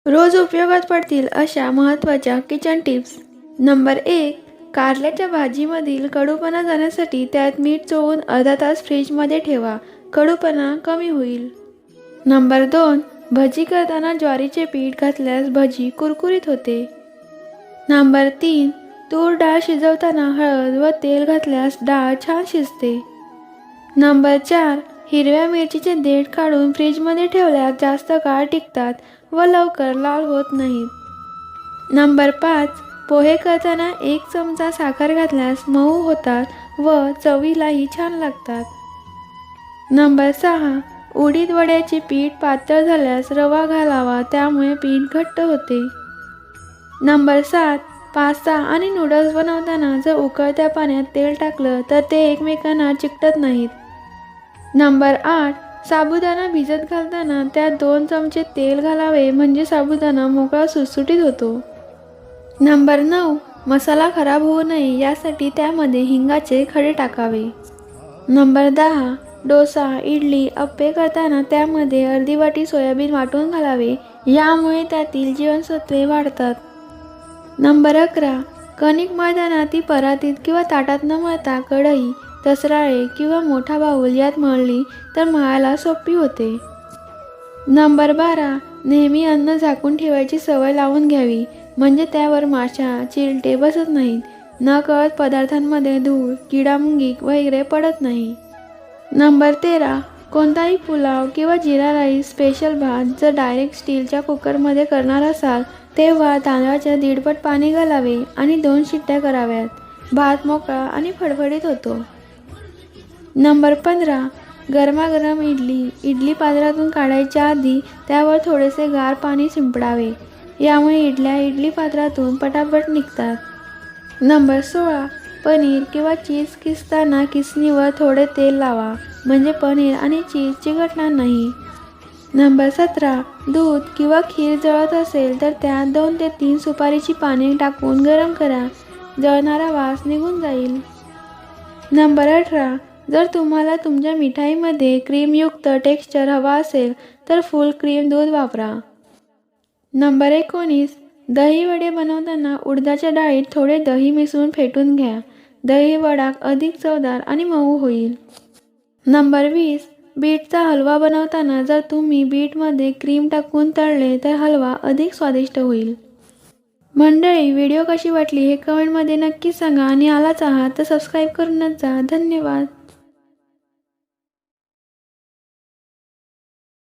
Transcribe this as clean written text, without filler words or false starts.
रोज उपयोगात पडतील अशा महत्त्वाच्या किचन टिप्स. नंबर 1. कारल्याच्या भाजीमधील कडूपणा जाण्यासाठी त्यात मीठ चोळून अर्धा तास फ्रीजमध्ये ठेवा. कडूपणा कमी होईल. नंबर 2. भजी करताना ज्वारीचे पीठ घातल्यास भजी कुरकुरीत होते. नंबर 3. तूर डाळ शिजवताना हळद व तेल घातल्यास डाळ छान शिजते. नंबर 4. हिरव्या मिरचीचे देठ काढून फ्रीजमध्ये ठेवल्यास जास्त काळ टिकतात व लवकर लाल होत नाहीत. नंबर 5. पोहे करताना 1 चमचा साखर घातल्यास मऊ होतात व चवीलाही छान लागतात. नंबर 6. उडीद वड्याचे पीठ पातळ झाल्यास रवा घालावा, त्यामुळे पीठ घट्ट होते. नंबर 7. पास्ता आणि नूडल्स बनवताना जर उकळत्या पाण्यात तेल टाकलं तर ते एकमेकांना चिकटत नाहीत. नंबर 8. साबुदाणा भिजत घालताना त्यात 2 चमचे तेल घालावे, म्हणजे साबुदाणा मोकळा सुटसुटीत होतो. नंबर 9. मसाला खराब होऊ नये यासाठी त्यामध्ये हिंगाचे खडे टाकावे. नंबर 10. डोसा, इडली, अप्पे करताना त्यामध्ये अर्धी वाटी सोयाबीन वाटून घालावे, यामुळे त्यातील जीवनसत्त्वे वाढतात. नंबर 11. कणिक मळताना ती परातीत किंवा ताटात न मळता कढई, तसराळे किंवा मोठा बाऊल यात मळली तर मळायला सोपी होते. नंबर 12. नेहमी अन्न झाकून ठेवायची सवय लावून घ्यावी, म्हणजे त्यावर माशा, चिलटे बसत नाहीत. नकळत पदार्थांमध्ये धूळ, किडामुंगी वगैरे पडत नाही. नंबर 13. कोणताही पुलाव किंवा जिरा राईस, स्पेशल भात जर डायरेक्ट स्टीलच्या कुकरमध्ये करणार असाल तेव्हा तांदळाच्या 1.5 पट पाणी घालावे आणि 2 शिट्ट्या कराव्यात. भात मोकळा आणि फडफडीत होतो. नंबर 15. गरमागरम इडली पात्रातून काढायच्या आधी त्यावर थोडेसे गार पाणी शिंपडावे, यामुळे इडल्या इडली पात्रातून पटापट निघतात. नंबर 16. पनीर किंवा चीज किसताना किसणीवर थोडे तेल लावा, म्हणजे पनीर आणि चीज चिकटणार नाही. नंबर 17. दूध किंवा खीर जळत असेल तर त्यात 2 ते 3 सुपारीची पाने टाकून गरम करा, जळणारा वास निघून जाईल. नंबर 18. जर तुम्हाला तुमच्या मिठाईमध्ये क्रीमयुक्त टेक्स्चर हवा असेल तर फुल क्रीम दूध वापरा. नंबर 19. दही वडे बनवताना उडदाच्या डाळीत थोडे दही मिसळून फेटून घ्या. दही वडा अधिक चवदार आणि मऊ होईल. नंबर 20. बीटचा हलवा बनवताना जर तुम्ही बीटमध्ये क्रीम टाकून तळले तर हलवा अधिक स्वादिष्ट होईल. मंडळी, व्हिडिओ कशी वाटली हे कमेंटमध्ये नक्की सांगा आणि आलाच आहात तर सबस्क्राईब करूनच जा. धन्यवाद.